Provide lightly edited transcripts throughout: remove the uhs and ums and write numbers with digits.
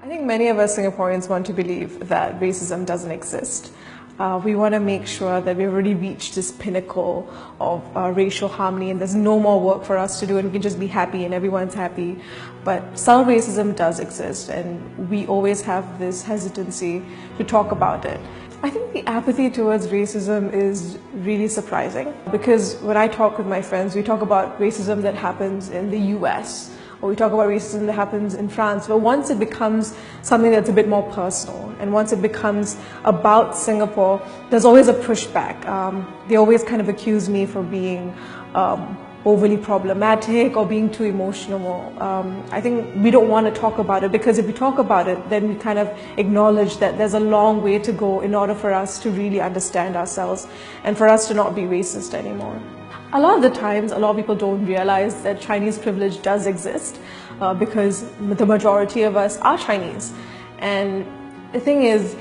I think many of us Singaporeans want to believe that racism doesn't exist. We want to make sure that we've already reached this pinnacle of racial harmony and there's no more work for us to do and we can just be happy and everyone's happy. But some racism does exist and we always have this hesitancy to talk about it. I think the apathy towards racism is really surprising because when I talk with my friends, we talk about racism that happens in the US or we talk about racism that happens in France. But once it becomes something that's a bit more personal and once it becomes about Singapore, there's always a pushback. They always kind of accuse me for being overly problematic or being too emotional. I think we don't want to talk about it because if we talk about it, then we kind of acknowledge that there's a long way to go in order for us to really understand ourselves and for us to not be racist anymore. A lot of the times, a lot of people don't realize that Chinese privilege does exist because the majority of us are Chinese. And the thing is,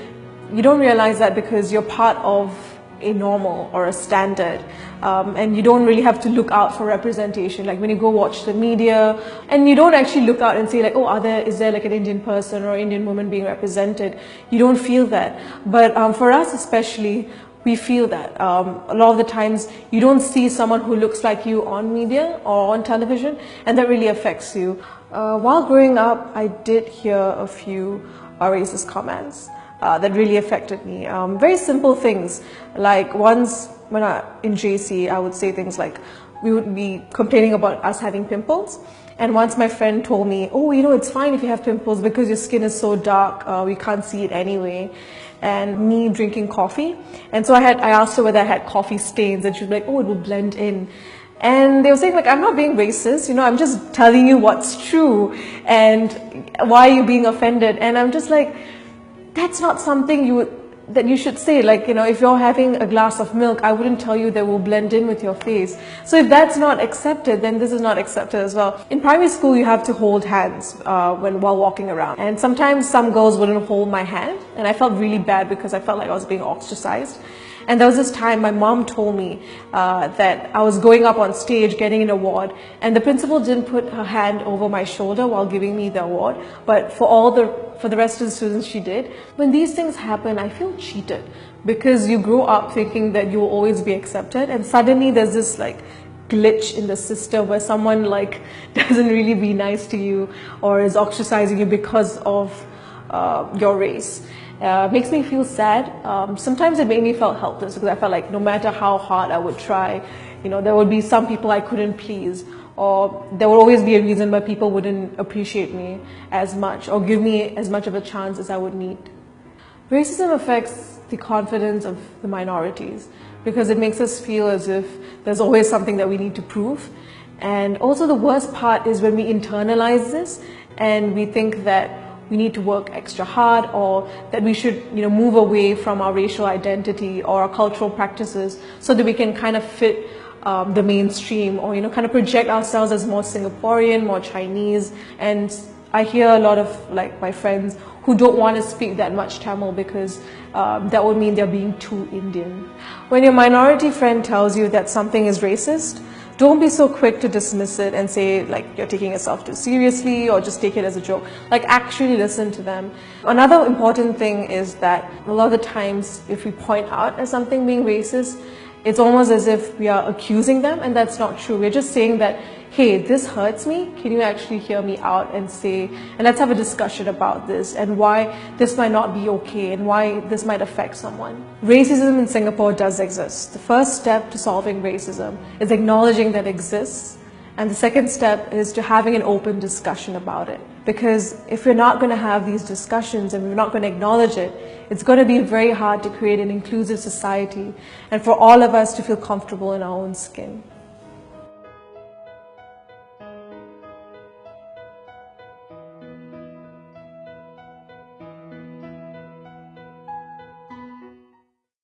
you don't realize that because you're part of a normal or a standard and you don't really have to look out for representation. Like when you go watch the media and you don't actually look out and say like, oh, is there like an Indian person or Indian woman being represented? You don't feel that. But for us especially, we feel that. A lot of the times you don't see someone who looks like you on media or on television and that really affects you. While growing up, I did hear a few racist comments that really affected me. Very simple things, like once when in JC, I would say things like, we would be complaining about us having pimples. And once my friend told me, oh, it's fine if you have pimples because your skin is so dark, we can't see it anyway. And me drinking coffee. And so I asked her whether I had coffee stains and she was like, oh, it will blend in. And they were saying like, I'm not being racist, I'm just telling you what's true and why are you being offended? And I'm just like, that's not something that you should say. Like, if you're having a glass of milk, I wouldn't tell you that will blend in with your face. So if that's not accepted, then this is not accepted as well. In primary school, you have to hold hands while walking around. And sometimes some girls wouldn't hold my hand. And I felt really bad because I felt like I was being ostracized. And there was this time my mom told me that I was going up on stage getting an award and the principal didn't put her hand over my shoulder while giving me the award, but for the rest of the students she did. When these things happen, I feel cheated because you grow up thinking that you will always be accepted and suddenly there's this like glitch in the system where someone like doesn't really be nice to you or is ostracizing you because of your race. Makes me feel sad. Sometimes it made me feel helpless because I felt like no matter how hard I would try, there would be some people I couldn't please, or there would always be a reason why people wouldn't appreciate me as much or give me as much of a chance as I would need. Racism affects the confidence of the minorities because it makes us feel as if there's always something that we need to prove. And also the worst part is when we internalize this and we think that we need to work extra hard or that we should move away from our racial identity or our cultural practices so that we can kind of fit the mainstream or kind of project ourselves as more Singaporean, more Chinese. And I hear a lot of like my friends who don't want to speak that much Tamil because that would mean they're being too Indian. When your minority friend tells you that something is racist, don't be so quick to dismiss it and say like you're taking yourself too seriously or just take it as a joke. Like actually listen to them. Another important thing is that a lot of the times if we point out as something being racist, it's almost as if we are accusing them and that's not true. We're just saying that, hey, this hurts me. Can you actually hear me out and let's have a discussion about this and why this might not be okay and why this might affect someone. Racism in Singapore does exist. The first step to solving racism is acknowledging that it exists. And the second step is to having an open discussion about it. Because if we're not going to have these discussions and we're not going to acknowledge it, it's going to be very hard to create an inclusive society and for all of us to feel comfortable in our own skin.